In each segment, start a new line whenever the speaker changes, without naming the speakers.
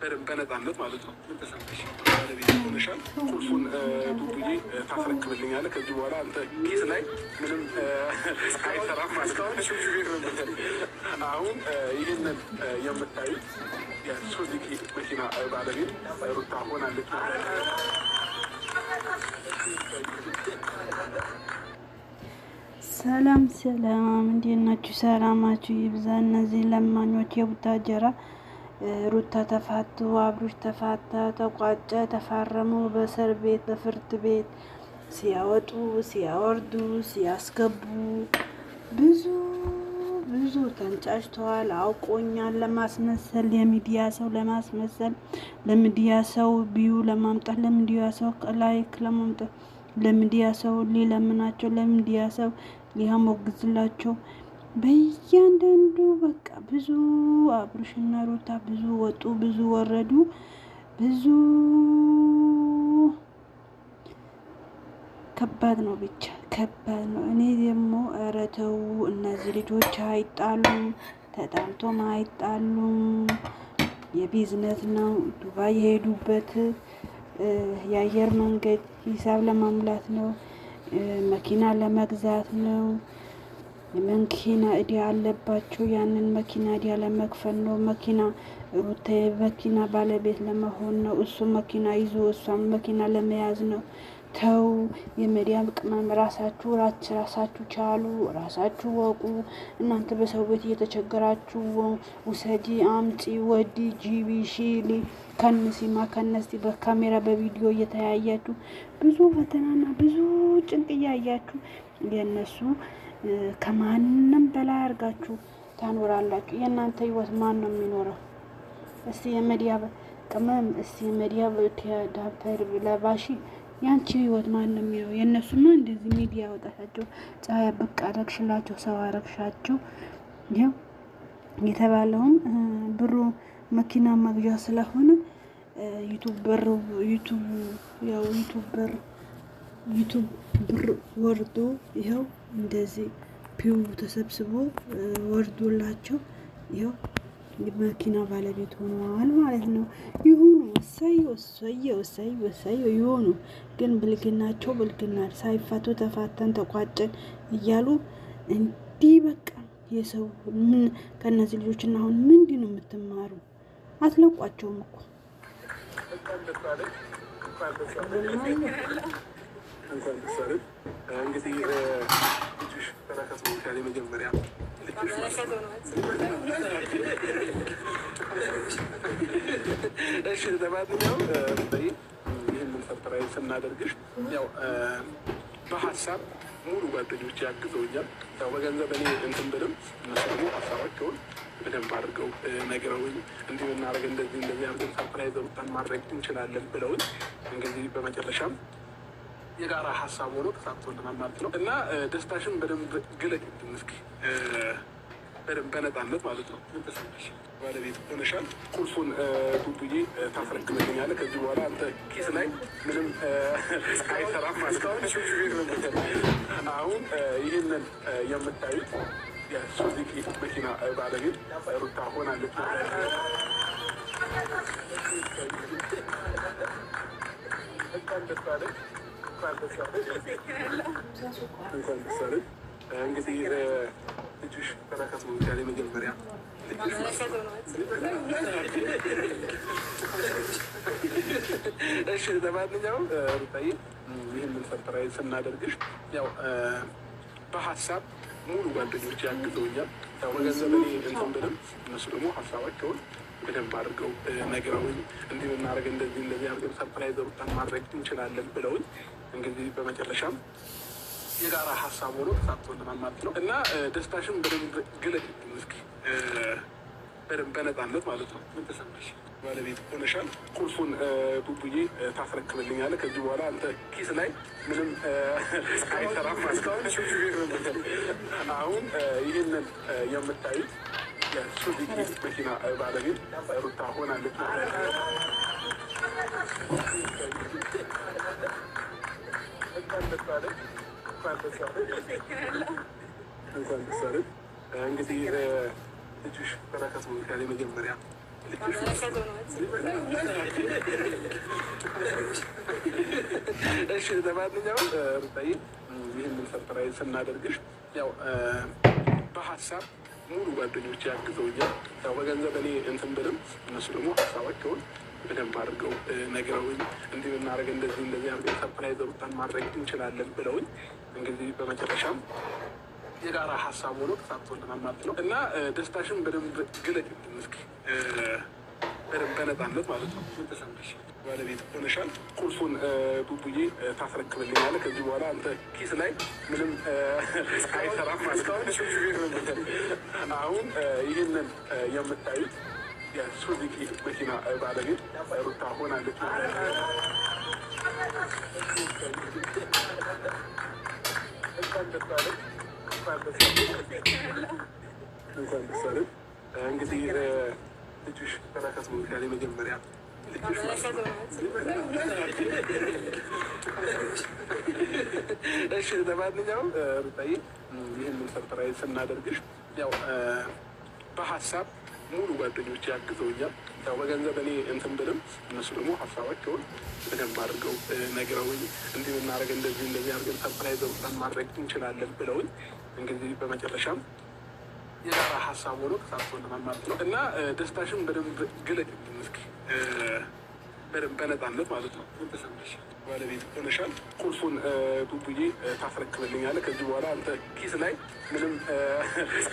በነፃነት ማለት ነው። ምን ተሰማሽ? ባለቤት ሆነሻል። ቁልፉን ቡቡዬ ታስረክብልኛለህ። ከዚህ በኋላ አንተ ኪስ ላይ ምንም አይሰራም ማለት ነው። አሁን ይህንን የምታዩት የሱዙኪ መኪና ባለቤት ሩታ ሆናለች።
ሰላም ሰላም፣ እንዴት ናችሁ? ሰላማችሁ ይብዛ። እነዚህ ለማኞች የቡታጀራ ሩታ ተፋቱ፣ አብሮሽ ተፋታ፣ ተቋጨ፣ ተፋረሙ። በእስር ቤት በፍርድ ቤት ሲያወጡ ሲያወርዱ ሲያስገቡ ብዙ ተንጫጭተዋል። አውቆኛል ለማስመሰል የሚዲያ ሰው ለማስመሰል ለሚዲያ ሰው ቢዩ ለማምጣት ለሚዲያ ሰው ላይክ ለማምጣት ለሚዲያ ሰው ሊለምናቸው ለሚዲያ ሰው ሊያሞግዝላቸው በእያንዳንዱ በቃ ብዙ አብርሽና ሩታ ብዙ ወጡ፣ ብዙ ወረዱ፣ ብዙ ከባድ ነው። ብቻ ከባድ ነው። እኔ ደግሞ ኧረ ተው እነዚህ ልጆች አይጣሉም፣ ተጣልቶም አይጣሉም። የቢዝነስ ነው። ዱባይ የሄዱበት የአየር መንገድ ሂሳብ ለማሙላት ነው። መኪና ለመግዛት ነው። የመኪና እዳ አለባቸው። ያንን መኪና እዳ ለመክፈል ነው። መኪና ሩታ መኪና ባለቤት ለመሆን ነው። እሱ መኪና ይዞ እሷም መኪና ለመያዝ ነው። ተው የመዲያም ቅመም ራሳችሁ ቻሉ፣ ራሳችሁ ወቁ። እናንተ በሰው ቤት እየተቸገራችሁ ውሰጂ፣ አምጪ፣ ወዲ፣ ጂቢ፣ ሺሊ ከነሲማ ከነስቲ በካሜራ በቪዲዮ እየተያያችሁ ብዙ ፈተናና ብዙ ጭንቅ እያያችሁ የነሱ ከማንም በላይ አድርጋችሁ ታኖራላችሁ። የእናንተ ህይወት ማን ነው የሚኖረው? እስቲ የመዲያ ቅመም፣ እስቲ የመዲያ ዳብተር ለባሺ ያንቺ ህይወት ማን ነው የሚለው? የእነሱማ እንደዚህ ሚዲያ ወጣታቸው ፀሐይ ብቅ አረግሽላቸው፣ ሰው አረግሻቸው። ይኸው የተባለውም ብሩ መኪና መግዣ ስለሆነ ዩቱብ ብር ወርዶ ይኸው እንደዚህ ፒው ተሰብስቦ ወርዶላቸው ይኸው መኪና ባለቤት ሆነዋል ማለት ነው። ይሁኑ፣ ወሳዩ ይሁኑ። ግን ብልግናቸው ብልግና ሳይፋቱ ተፋተን ተቋጨን እያሉ እንዲህ በቃ የሰው ምን ከነዚህ ልጆችና አሁን ምንድን ነው የምትማሩ? አትለቋቸውም እኮ
እንግዲህ ተረከዝ መጀመሪያ እሺ፣ ለማንኛውም ይህንን ሰርፕራይዝ ስናደርግሽ ያው በሀሳብ ሙሉ ጓደኞች ያግዘውኛል። ያው በገንዘብ እኔ እንትን ብልም እነሱ ደግሞ ሀሳባቸውን በደንብ አድርገው ነግረውኝ እንዲሁ እናደርግ እንደዚህ አድርገን ሰርፕራይዝ ሩታን ማድረግ እንችላለን ብለውኝ እንግዲህ በመጨረሻም የጋራ ሀሳብ ሆኖ ተሳክቶልናል ማለት ነው። እና ደስታሽን በደንብ ግለጭልን እስኪ በደንብ በነፃነት ማለት ነው። ምን ተሰማሽ? ባለቤት ሆነሻል። ቁልፉን ቡቡዬ ታስረክብልኛለህ። ከዚህ በኋላ አንተ ኪስ ላይ ምንም አይሰራም ማለት ነው። አሁን ይህንን የምታዩት የሱዙኪ መኪና ባለቤት ሩታ ሆናለች። እንግዲህ ልጅሽ ተረከዝ ነው ያለ መጀመሪያ እሺ። ለማንኛውም ሩታዬ ይህንን ሰርፕራይዝ ስናደርግሽ ያው በሀሳብ ሙሉ ጓደኞች ያግዘውኛል። ያው በገንዘብ እኔ እንትን ብልም እነሱ ደግሞ ሀሳባቸውን በደንብ አድርገው ነግረውኝ እንዲሁ እናደርግ እንደዚህ አድርገን ሰርፕራይዝ ሩታን ማድረግ እንችላለን ብለውኝ እንግዲህ በመጨረሻም የጋራ ሀሳብ ሆኖ ተሳክቶልናል ማለት ነው። እና ደስታሽን በደንብ ግለጭልን እስኪ በደንብ በነፃነት ማለት ነው። ምን ተሰማሽ? ባለቤት ሆነሻል። ቁልፉን ቡቡዬ ታስረክብልኛለህ። ከዚህ በኋላ አንተ ኪስ ላይ ምንም አይሰራም ማለት ነው። አሁን ይህንን የምታዩት የሱዙኪ መኪና ባለቤት ሩታ ሆናለች። እንኳን ደስ አለሽ። እንግዲህ ልጅሽ ተረከዝ ነው ያለ መጀመሪያ እሺ ለማንኛውም ሩታዬ ይህንን ሰርፕራይዝ ስናደርግሽ ያው በሀሳብ ሙሉ ጓደኞች ያግዘውኛል። ያው በገንዘብ እኔ እንትን ብልም እነሱ ደግሞ ሀሳባቸውን በደንብ አድርገው ነግረውኝ እንዲህ ብናደርግ እንደዚህ አድርገን ሰርፕራይዝ ሩታን ማድረግ እንችላለን ብለውኝ እንግዲህ በመጨረሻም የጋራ ሀሳብ ሆኖ ተሳትፎልናል ማለት ነው እና ደስታሽን በደንብ ግለጭልን እስኪ በደንብ በነፃነት ማለት ነው። ምን ተሰማሽ? ባለቤት ሆነሻል። ቁልፉን ቡቡዬ ታስረክብልኛለህ። ከዚህ በኋላ አንተ ኪስ ላይ ምንም አይሰራም ማለት ነው። አሁን ይህንን የምታዩት የሱዙኪ መኪና ባለቤት ሩታ ሆናለች። እንኳን ደስ አለሽ። እንግዲህ ልጅሽ በረከት ያለ መጀመሪያ እሺ ለማንኛውም ሩታዬ ይህንን ሰርፕራይዝ ስናደርግሽ ያው በሀሳብ ሙሉ ጓደኞች ያግዘውኛል። ያው በገንዘብ እኔ እንትን ብልም እነሱ ደግሞ ሀሳባቸውን በደንብ አድርገው ነግረውኝ እንዲህ ብናደርግ እንደዚህ አድርገን ሰርፕራይዝ ሩታን ማድረግ እንችላለን ብለውኝ እንግዲህ በመጨረሻም የጋራ ሀሳብ ሆኖ ተሳትፎልናል ማለት ነው እና ደስታሽን በደንብ ግለጭልን እስኪ በደንብ በነፃነት ማለት ነው። ምን ተሰማሽ? ባለቤት ሆነሻል። ቁልፉን ቡቡዬ ታስረክብልኛለህ። ከዚህ በኋላ አንተ ኪስ ላይ ምንም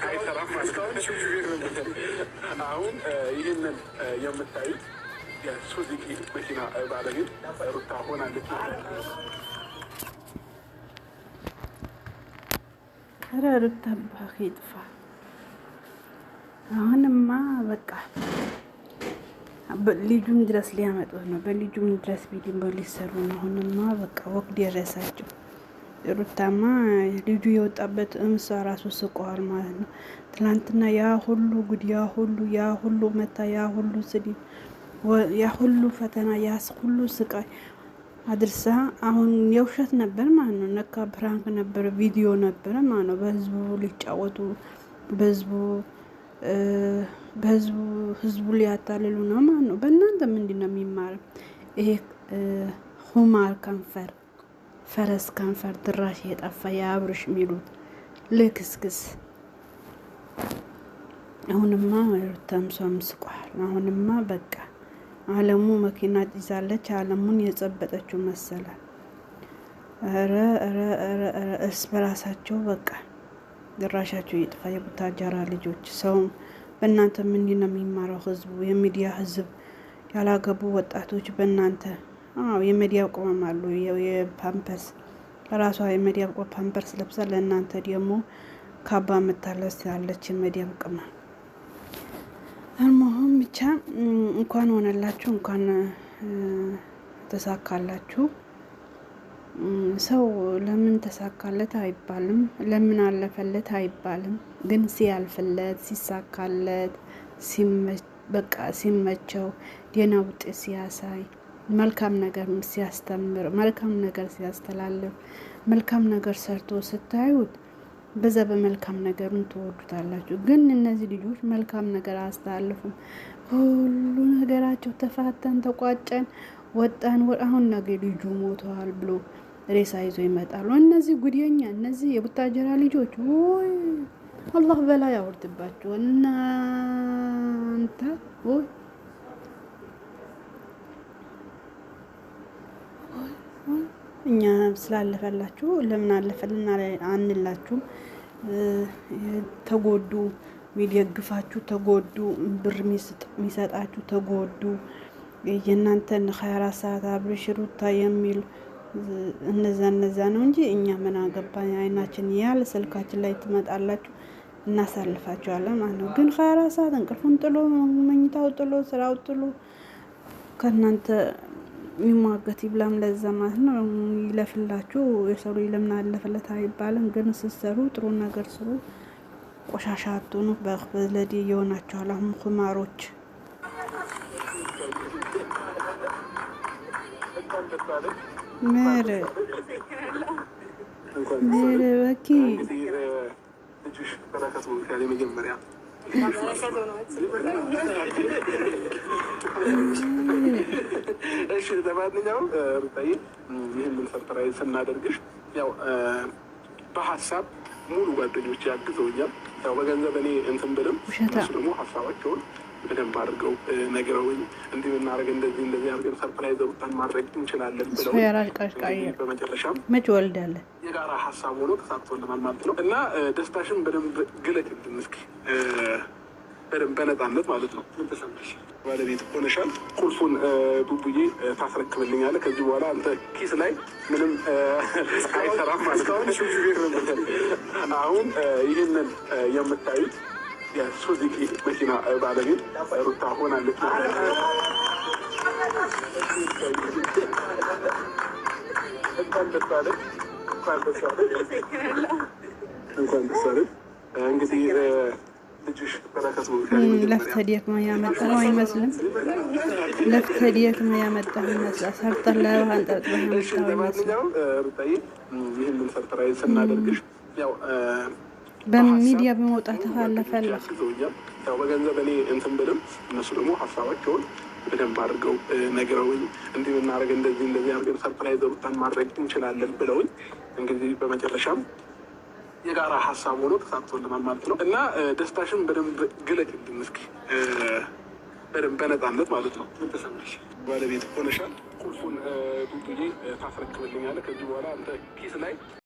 አይሰራም ማለት ነው። አሁን ይህንን የምታዩት የሱዙኪ መኪና ባለቤት ሩታ ሆናለች።
ኧረ ሩታ ባክ ይጥፋ። አሁንማ በቃ ልጁን ድረስ ሊያመጡት ነው። በልጁን ድረስ ቪዲዮ ሊሰሩ ነው። አሁንማ በቃ ወቅ ደረሳቸው። ሩታማ ልጁ የወጣበት እምሷ ራሱ ስቀዋል ማለት ነው። ትላንትና ያ ሁሉ ጉድ፣ ያ ሁሉ መታ፣ ያ ሁሉ ስድብ፣ ያ ሁሉ ፈተና፣ ያ ሁሉ ስቃይ አድርሳ አሁን የውሸት ነበር ማለት ነው። ነካ ፕራንክ ነበር፣ ቪዲዮ ነበር ማለት ነው። በህዝቡ ሊጫወቱ ህዝቡ ሊያታልሉ ነው ማለት ነው። በእናንተ ምንድን ነው የሚማረው? ይሄ ሁማር ከንፈር፣ ፈረስ ከንፈር ድራሽ የጠፋ የአብርሽ የሚሉት ልክስክስ። አሁንማ ሩታም ሷም ስቋል። አሁንማ በቃ አለሙ መኪና ይዛለች። አለሙን የጸበጠችው መሰላል። እርስ በራሳቸው በቃ ድራሻቸው ይጥፋ። የቡታጀራ ልጆች ሰው በእናንተ ምንድን ነው የሚማረው? ህዝቡ የሚዲያ ህዝብ ያላገቡ ወጣቶች በእናንተ የሚዲያ ቆመም አሉ። የፓምፐርስ ለራሷ የሚዲያ ፓምፐርስ ለብሳ ለእናንተ ደግሞ ካባ የምታለስ ያለች የሚዲያ ቅማ አልሞሆም ብቻ እንኳን ሆነላችሁ፣ እንኳን ተሳካላችሁ። ሰው ለምን ተሳካለት አይባልም፣ ለምን አለፈለት አይባልም። ግን ሲያልፍለት፣ ሲሳካለት፣ በቃ ሲመቸው፣ ደህና ውጤት ሲያሳይ፣ መልካም ነገር ሲያስተምር፣ መልካም ነገር ሲያስተላልፍ፣ መልካም ነገር ሰርቶ ስታዩት በዛ በመልካም ነገሩን ትወዱታላችሁ። ግን እነዚህ ልጆች መልካም ነገር አያስተላልፉም። ሁሉ ነገራቸው ተፋተን፣ ተቋጨን፣ ወጣን፣ አሁን ነገ ልጁ ሞተዋል ብሎ ሬሳ ይዞ ይመጣሉ። እነዚህ ጉድየኛ፣ እነዚህ የቡታጀራ ልጆች ወይ አላህ በላይ ያወርድባቸው እናንተ። ወይ እኛ ስላለፈላችሁ ለምን አለፈልና አንላችሁም። ተጎዱ፣ የሚደግፋችሁ ተጎዱ፣ ብር የሚሰጣችሁ ተጎዱ። የእናንተን 24 ሰዓት አብርሽ ሩታ የሚል እነዛ ነው እንጂ እኛ ምን አገባን? አይናችን ያለ ስልካችን ላይ ትመጣላችሁ እናሳልፋችኋለን ማለት ነው። ግን 24 ሰዓት እንቅልፉን ጥሎ መኝታው ጥሎ ስራው ጥሎ ከእናንተ የሚሟገት ይብላም ለዛ ማለት ነው። ይለፍላችሁ። የሰው ልጅ ለምን አለፈለት አይባልም። ግን ስትሰሩ ጥሩ ነገር ስሩ። ቆሻሻ አትሆኑ። በለዲ የሆናችኋል። አሁን ኩማሮች ሜረ በኪ
ልጅሽ በረከት ያለ መጀመሪያ እሺ ለማንኛውም ሩታዬ ይህንን ሰርፕራይዝ ስናደርግሽ ያው በሀሳብ ሙሉ ጓደኞች ያግዘውኛል። ያው በገንዘብ እኔ እንትን ብልም እነሱ ደግሞ ሀሳባቸውን በደንብ አድርገው ነግረውኝ እንዲህ ብናደርግ እንደዚህ እንደዚህ አድርገን ሰርፕራይዝ ሩታን ማድረግ እንችላለን ብለው በመጨረሻም
መች ወልዳለን
የጋራ ሀሳብ ሆኖ ተሳክቶልናል ማለት ነው። እና ደስታሽን በደንብ ግለጭልን እስኪ በደንብ በነፃነት ማለት ነው። ምን ተሰማሽ? ባለቤት ሆነሻል። ቁልፉን ቡቡዬ ታስረክብልኛለህ። ከዚህ በኋላ አንተ ኪስ ላይ ምንም አይሰራም ማለት ነው። አሁን ይህንን የምታዩት የሱዚኪ መኪና ባለቤት ሩታ ሆናለች። እንኳን ደስ አለሽ፣ እንኳን ደስ አለሽ፣ እንኳን ደስ አለሽ። እንግዲህ ልጅሽ በረከት ነው።
ለፍተህ ደክመህ ያመጣኸው አይመስልም። ለፍተህ ደክመህ ያመጣኸው ይመስላል። ሰርተህ ለውሃ አንጠልጥለህ ያመጣኸው አይመስልም።
ለማንኛውም ሩታዬ ይህንን ሰርፕራይዝ ስናደርግሽ ያው
በሚዲያ በመውጣት አለፈለፍ
ያው በገንዘብ እኔ እንትን ብልም እነሱ ደግሞ ሀሳባቸውን በደንብ አድርገው ነግረውኝ እንዲህ ብናደርግ እንደዚህ እንደዚህ አድርገን ሰርፕራይዝ ሩታን ማድረግ እንችላለን ብለውኝ እንግዲህ በመጨረሻም የጋራ ሀሳብ ሆኖ ተሳክቶልናል ማለት ነው። እና ደስታሽን በደንብ ግለጭልን እስኪ በደንብ በነፃነት ማለት ነው። ምን ተሰማሽ? ባለቤት ሆነሻል። ቁልፉን ቡቡዬ ታስረክብልኛለህ። ከዚህ በኋላ አንተ ኪስ ላይ